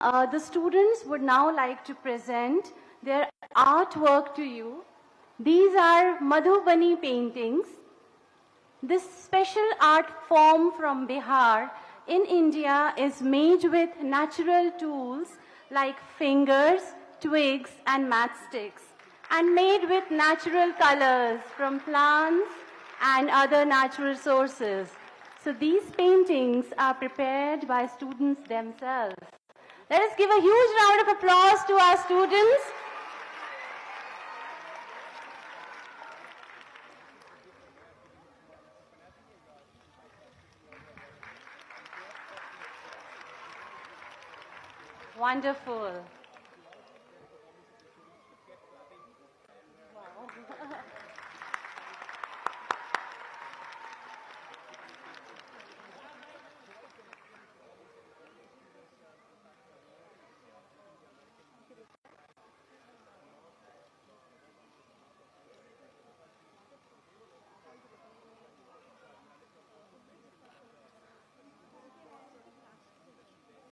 The students would now like to present their artwork to you. These are Madhubani paintings. This special art form from Bihar in India is made with natural tools like fingers, twigs and matchsticks, and made with natural colors from plants and other natural sources. So these paintings are prepared by students themselves. Let us give a huge round of applause to our students. Wonderful.